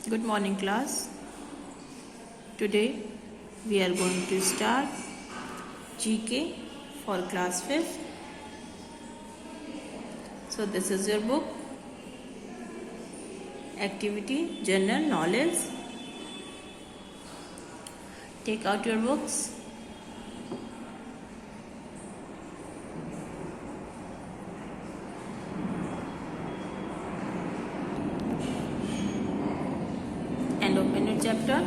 Good morning, class. Today we are going to start GK for class 5th. So this is your book, Activity General Knowledge. Take out your books. And open your chapter.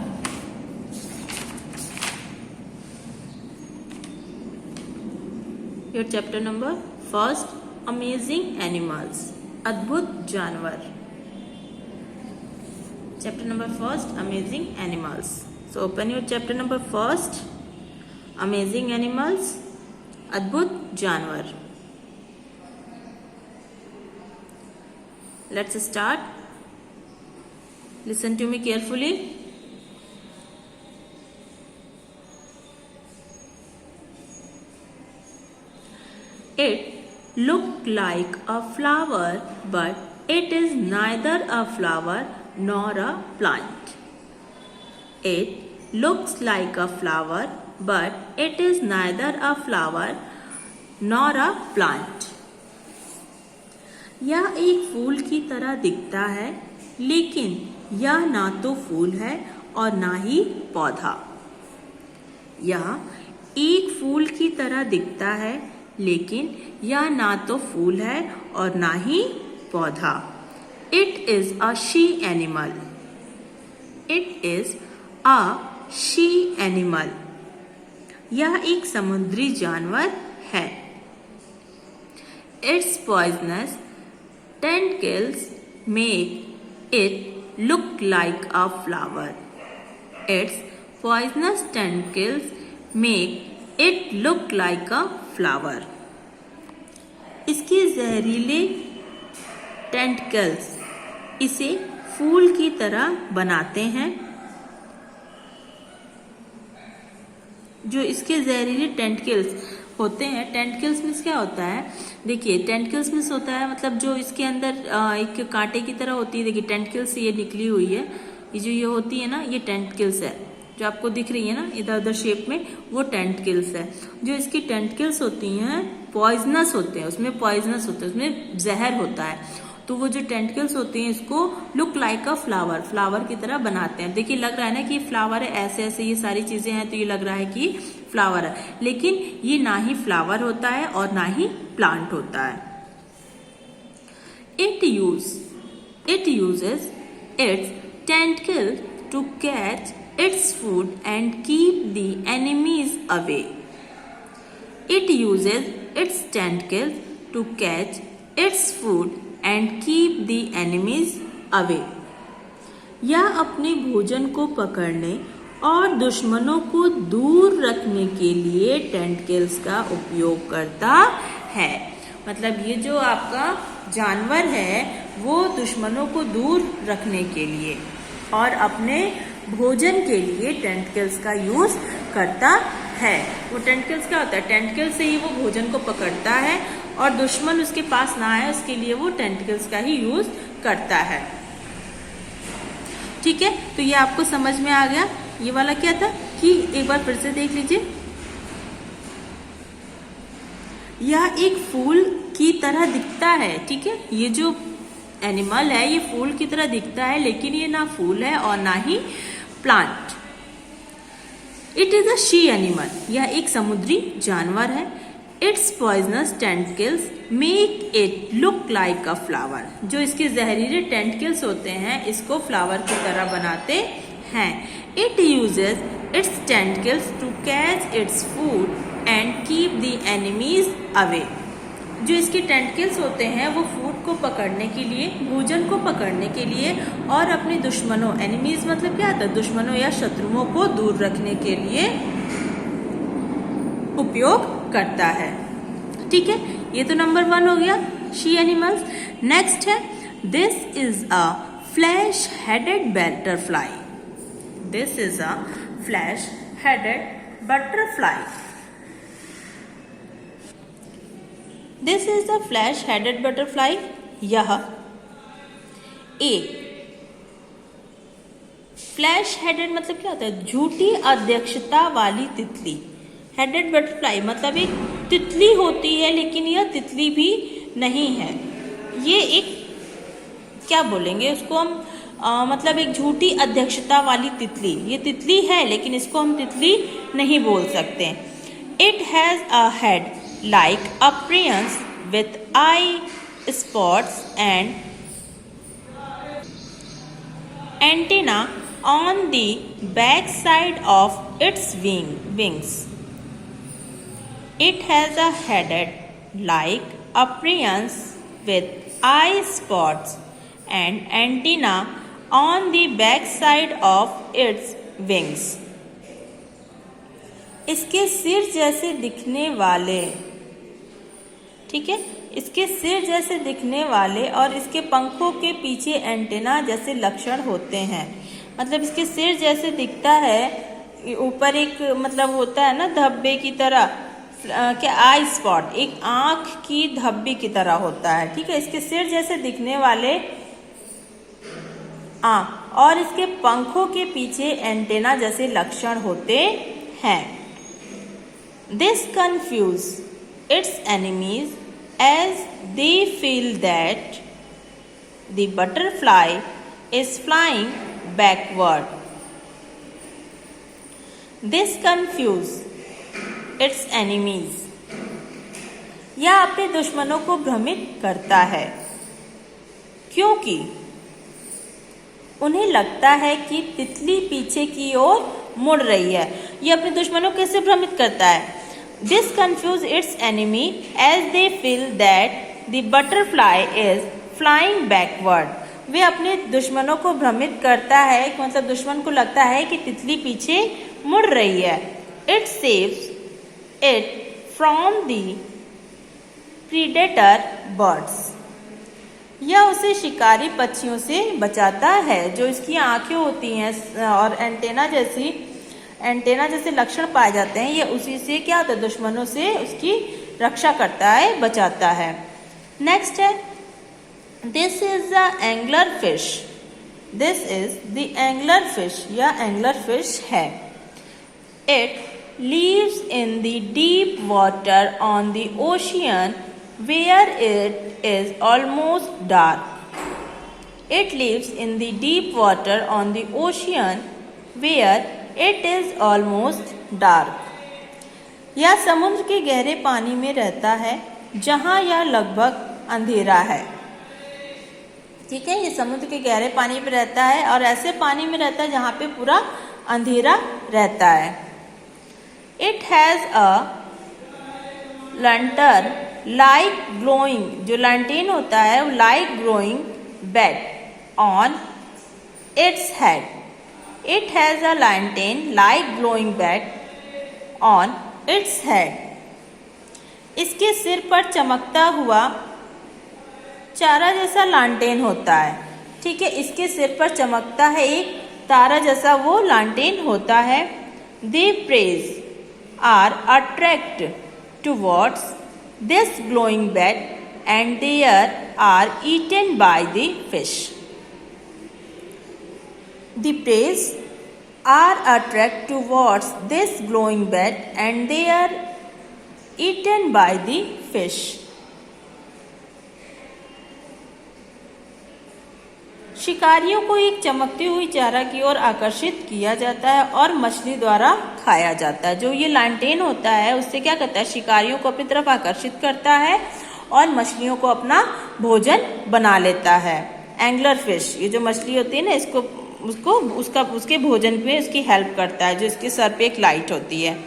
Your chapter number first, Amazing Animals, अद्भुत जानवर. Chapter number first, Amazing Animals. So open your chapter number first, Amazing Animals, अद्भुत जानवर. Let's start. Listen to me carefully. It looked like a flower, but it is neither a flower nor a plant. It looks like a flower, but it is neither a flower nor a plant. यह एक फूल की तरह दिखता है, लेकिन यह ना तो फूल है और ना ही पौधा. यह एक फूल की तरह दिखता है, लेकिन यह ना तो फूल है और ना ही पौधा. It is a sea animal. It is a sea animal. यह एक समुद्री जानवर है. Its poisonous tentacles make it look like a flower. Its poisonous tentacles make it look like a flower. इसके जहरीले टेंटिकल्स इसे फूल की तरह बनाते हैं. जो इसके जहरीले टेंटिकल्स होते हैं, टेंटिकल्स मीन्स क्या होता है? देखिए, टेंटिकल्स मीन्स होता है मतलब जो इसके अंदर एक कांटे की तरह होती है. देखिए, टेंटिकल्स ये निकली हुई है. ये जो ये होती है ना, ये टेंटिकल्स है. जो आपको दिख रही है ना इधर उधर शेप में, वो टेंटिकल्स है. जो इसकी टेंटिकल्स होती हैं पॉइजनस होते हैं. उसमें पॉइजनस होता है, उसमें जहर होता है. तो वो जो टेंटिकल्स होते हैं इसको look like a flower, flower की तरह बनाते हैं. देखिए, लग रहा है ना कि फ्लावर है, ऐसे ऐसे ये सारी चीजें हैं, तो ये लग रहा है कि फ्लावर है. लेकिन ये ना ही फ्लावर होता है और ना ही प्लांट होता है. It uses its tentacle to catch its food and keep the enemies away. It uses its tentacle to catch its food and keep the enemies away. यह अपने भोजन को पकड़ने और दुश्मनों को दूर रखने के लिए टेंटिकल्स का उपयोग करता है. मतलब ये जो आपका जानवर है वो दुश्मनों को दूर रखने के लिए और अपने भोजन के लिए टेंटिकल्स का यूज करता है. वो टेंटिकल्स क्या होता है? टेंटिकल से ही वो भोजन को पकड़ता है और दुश्मन उसके पास ना आए उसके लिए वो टेंटिकल्स का ही यूज करता है. ठीक है, तो ये आपको समझ में आ गया. ये वाला क्या था कि एक बार फिर से देख लीजिए. यह एक फूल की तरह दिखता है. ठीक है, ये जो एनिमल है ये फूल की तरह दिखता है, लेकिन ये ना फूल है और ना ही plant. It is a sea animal. यह एक समुद्री जानवर है. Its poisonous tentacles make it look like a flower. जो इसके जहरीले टेंटिकल्स होते हैं इसको फ्लावर की तरह बनाते हैं. It uses its tentacles to catch its food and keep the enemies away. जो इसके टेंटिकल्स होते हैं वो फूड को पकड़ने के लिए, भोजन को पकड़ने के लिए और अपने दुश्मनों, एनिमीज मतलब क्या होता है? दुश्मनों या शत्रुओं को दूर रखने के लिए उपयोग करता है. ठीक है, ये तो नंबर 1 हो गया, शी एनिमल्स. नेक्स्ट है, this is a flash headed butterfly. This is a flash headed butterfly. This is the flash headed butterfly. यह एक फ्लैश हेडेड मतलब क्या होता है? झूठी अध्यक्षता वाली तितली। हेडेड बटरफ्लाई मतलब एक तितली होती है लेकिन यह तितली भी नहीं है। ये एक क्या बोलेंगे उसको हम मतलब एक झूठी अध्यक्षता वाली तितली। ये तितली है लेकिन इसको हम तितली नहीं बोल सकते। It has a head like a prawn's with eye spots and antennae on the back side of its wings. It has a head like a prions with eye spots and antenna on the back side of its wings. इसके सिर जैसे दिखने वाले, ठीक है, इसके सिर जैसे दिखने वाले और इसके पंखों के पीछे एंटेना जैसे लक्षण होते हैं। मतलब इसके सिर जैसे दिखता है, ऊपर एक मतलब होता है ना धब्बे की तरह, क्या आई स्पॉट, एक आंख की धब्बे की तरह होता है, ठीक है। इसके सिर जैसे दिखने वाले और इसके पंखों के पीछे एंटेना जैसे लक्षण होते हैं। This confuse its enemies as they feel that the butterfly is flying backward. This confuse its enemies. यह अपने दुश्मनों को भ्रमित करता है क्योंकि उन्हें लगता है कि तितली पीछे की ओर मुड़ रही है। यह अपने दुश्मनों को कैसे भ्रमित करता है? This confuse its enemy as they feel that the butterfly is flying backward. वे अपने दुश्मनों को भ्रमित करता है, मतलब दुश्मन को लगता है कि तितली पीछे मुड़ रही है। It saves it from the predator birds. यह उसे शिकारी पक्षियों से बचाता है। जो इसकी आंखें होती हैं और एंटेना जैसे लक्षण पाए जाते हैं, यह उसी से क्या होता है? दुश्मनों से उसकी रक्षा करता है, बचाता है। नेक्स्ट है This is the anglerfish. This is the anglerfish. यह anglerfish है। It lives in the deep water on the ocean where it is almost dark. It lives in the deep water on the ocean where it is almost dark. यह समुद्र के गहरे पानी में रहता है जहाँ यह लगभग अंधेरा है, ठीक है। ये समुद्र के गहरे पानी में रहता है और ऐसे पानी में रहता है जहाँ पे पूरा अंधेरा रहता है। It has a lantern like glowing, जो लैंटेन होता है वो like glowing bed on its head. It has a lantern like glowing bed on its head. इसके सिर पर चमकता हुआ चारा जैसा लांटेन होता है, ठीक है। इसके सिर पर चमकता है एक तारा जैसा वो लांटेन होता है। They preys are attract towards this glowing bed and there are eaten by the fish. The preys are attract towards this glowing bed and they are eaten by the fish. शिकारियों को एक चमकती हुई चारा की ओर आकर्षित किया जाता है और मछली द्वारा खाया जाता है। जो ये लांटेन होता है उससे क्या करता है? शिकारियों को अपनी तरफ आकर्षित करता है और मछलियों को अपना भोजन बना लेता है। एंगलर फिश, ये जो मछली होती है ना, उसके भोजन पे उसकी हेल्प करता है, जो इसके सर पे एक लाइट होती है।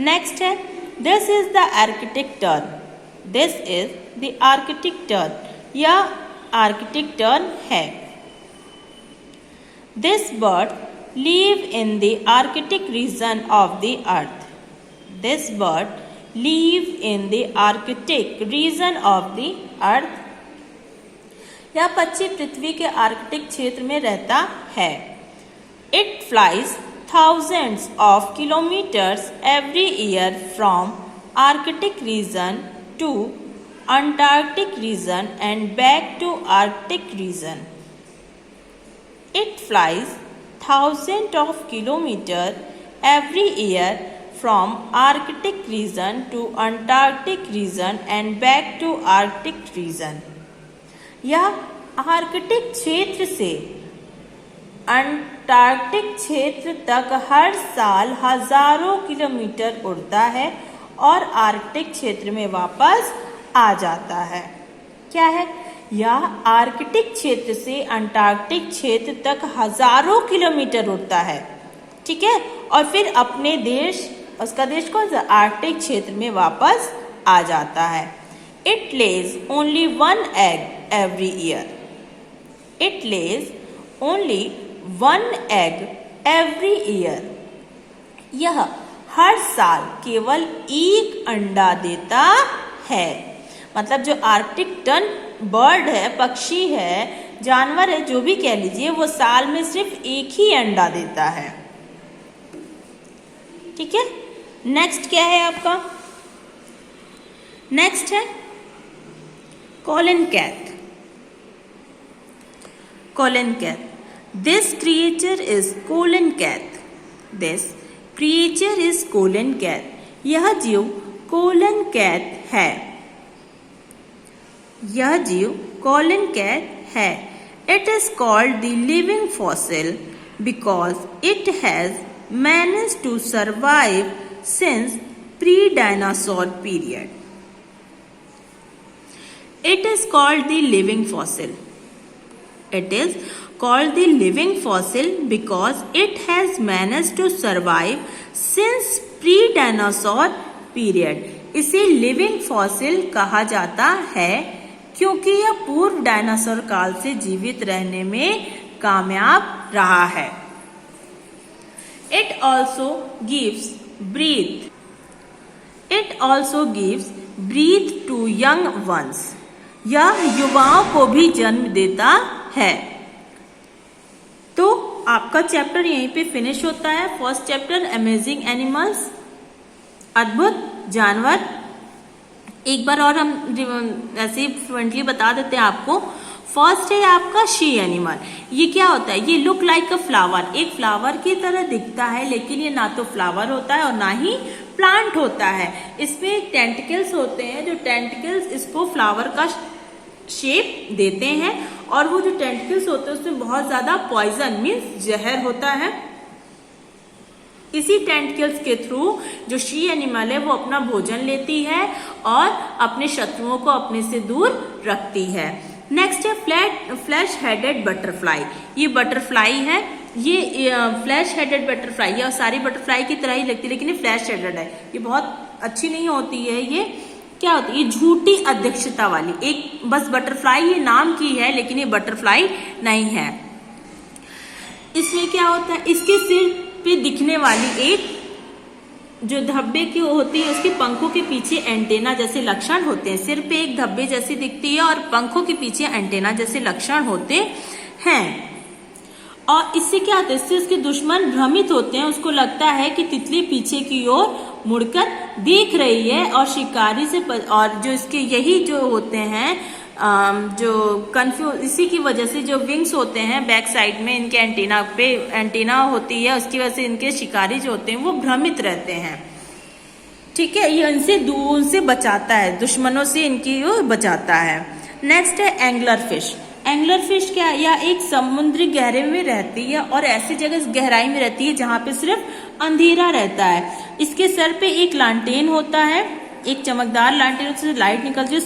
नेक्स्ट है this is the Arctic turn. This is the Arctic turn. यह आर्किटिक टर्न है। This bird live in the Arctic region of the earth. This bird live in the Arctic region of the earth. यह पक्षी पृथ्वी के Arctic क्षेत्र में रहता है। It flies thousands of kilometers every year from Arctic region to Antarctic region and back to Arctic region. It flies thousands of kilometers every year from Arctic region to Antarctic region and back to Arctic region. यह Arctic क्षेत्र से Antarctic क्षेत्र तक हर साल हजारों kilometre उड़ता है और आर्कटिक क्षेत्र में वापस आ जाता है। क्या है? यह आर्कटिक क्षेत्र से अंटार्कटिक क्षेत्र तक हजारों किलोमीटर उड़ता है, ठीक है, और फिर अपने देश, उसका देश कौन सा, आर्कटिक क्षेत्र में वापस आ जाता है। It Lay's only one egg every year. It Lay's only one egg every year. यह हर साल केवल एक अंडा देता है। मतलब जो आर्कटिक टर्न बर्ड है, पक्षी है, जानवर है, जो भी कह लीजिए, वो साल में सिर्फ एक ही अंडा देता है। ठीक है, नेक्स्ट क्या है आपका? नेक्स्ट है colon-cath. Colon-cath, this creature is colon-cath. This creature is colon-cath. यह जीव कोलन-कैथ है। यह जीव कोलन-कैथ है। It is called the living fossil because it has managed to survive since pre-dinosaur period. It is called the living fossil. It is called the living fossil because it has managed to survive since pre-dinosaur period. इसे living fossil कहा जाता है क्योंकि यह पूर्व dinosaur काल से जीवित रहने में कामयाब रहा है। It also gives breath. It also gives breath to young ones. यह युवाओं को भी जन्म देता है। तो आपका चैप्टर यहीं पे फिनिश होता है। फर्स्ट चैप्टर अमेजिंग एनिमल्स, अद्भुत जानवर। एक बार और हम ऐसे फ्लुएंटली बता देते हैं आपको। फर्स्ट है आपका शी एनिमल। ये क्या होता है? ये लुक लाइक अ फ्लावर, एक फ्लावर की तरह दिखता है, लेकिन ये ना तो फ्लावर होता है और ना ही प्लांट होता है। इसमें टेंटिकल्स होते हैं, जो टेंटिकल्स इसको फ्लावर का शेप देते हैं, और वो जो टेंटिकल्स होते हैं उसमें बहुत ज्यादा पॉइजन मीन्स जहर होता है। इसी टेंटिकल्स के थ्रू जो शी एनिमल है वो अपना भोजन लेती है और अपने शत्रुओं को अपने से दूर रखती है। नेक्स्ट है फ्लैश हेडेड बटरफ्लाई। ये बटरफ्लाई है, ये फ्लैश हेडेड बटरफ्लाई, ये सारी बटरफ्लाई की तरह ही लगती है, लेकिन ये फ्लैश हेडेड है। ये बहुत अच्छी नहीं होती है। ये क्या होती है? ये झूठी अध्यक्षता वाली एक बस बटरफ्लाई, ये नाम की है, लेकिन ये बटरफ्लाई नहीं है। इसमें क्या होता है? इसके सिर पे दिखने वाली एक जो धब्बे की होती है, उसके पंखों के पीछे एंटेना जैसे लक्षण होते हैं। सिर पे एक धब्बे जैसी दिखती है और पंखों के पीछे एंटेना जैसे लक्षण होते हैं। और इससे क्या होता है? इससे उसके दुश्मन भ्रमित होते हैं। उसको लगता है कि तितली पीछे की ओर मुड़कर देख रही है और शिकारी से और जो इसके यही जो होते हैं जो कंफ्यूज, इसी की वजह से जो विंग्स होते हैं बैक साइड में, इनके एंटीना पे एंटीना होती है, उसकी वजह से इनके शिकारी जो होते हैं वो भ्रमित रहते हैं। ठीक है, ये इनसे दूर से बचाता है, दुश्मनों से इनकी वो बचाता है। नेक्स्ट है एंगलर फिश। एंगलर फिश क्या है? यह एक समुद्री गहरे में रहती है और ऐसी जगह गहराई में रहती है जहां पे सिर्फ अंधेरा रहता है। इसके सर पे एक लालटेन होता है, एक चमकदार लालटेन, उससे लाइट निकलती है,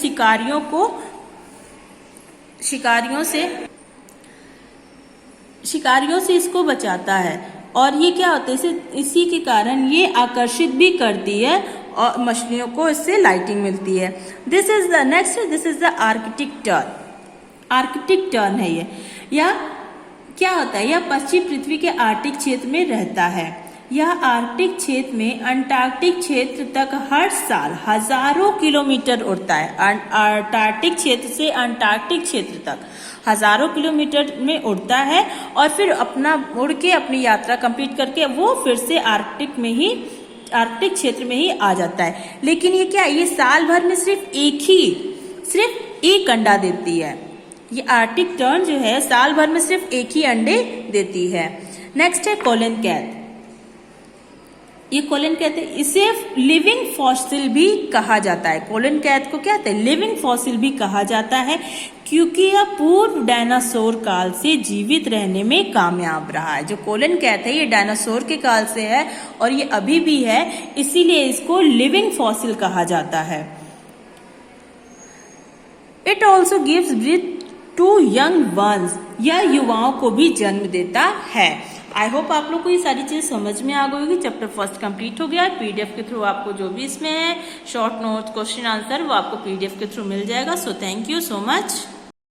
शिकारियों से इसको बचाता है। और ये क्या होता है? इसी के कारण ये आकर्षित भी करती है और मछलियों को इससे लाइटिंग मिलती है। This is the next, this is the Arctic tern. Arctic tern है ये। यह क्या होता है? यह पश्चिमी पृथ्वी के आर्कटिक क्षेत्र में रहता है। यह आर्कटिक क्षेत्र में अंटार्कटिक क्षेत्र तक हर साल हजारों किलोमीटर उड़ता है। अंटार्कटिक क्षेत्र से अंटार्कटिक क्षेत्र तक हजारों किलोमीटर में उड़ता है और फिर अपना उड़ के अपनी यात्रा कंप्लीट करके वो फिर से आर्कटिक क्षेत्र में ही आ जाता है। लेकिन ये क्या है? ये साल भर में सिर्फ एक अंडा देती है। ये आर्कटिक टर्न जो है साल भर में सिर्फ एक ही अंडे देती है। नेक्स्ट है कोलन कैथ। ये कोलन कैथ है, इसे लिविंग फॉसिल भी कहा जाता है। कोलन कैथ को क्या कहते हैं? लिविंग फॉसिल भी कहा जाता है, क्योंकि यह पूर्व डायनासोर काल से जीवित रहने में कामयाब रहा है। जो कोलन कैथ है ये डायनासोर के काल से है और ये अभी भी है, इसीलिए इसको लिविंग फॉसिल कहा जाता है। It also gives breath to young ones, यह युवाओं को भी जन्म देता है। आई होप आप लोग को ये सारी चीज समझ में आ गई होगी। चैप्टर फर्स्ट कंप्लीट हो गया है। पीडीएफ के थ्रू आपको जो भी इसमें है शॉर्ट नोट्स, क्वेश्चन आंसर, वो आपको पीडीएफ के थ्रू मिल जाएगा। So thank you so much.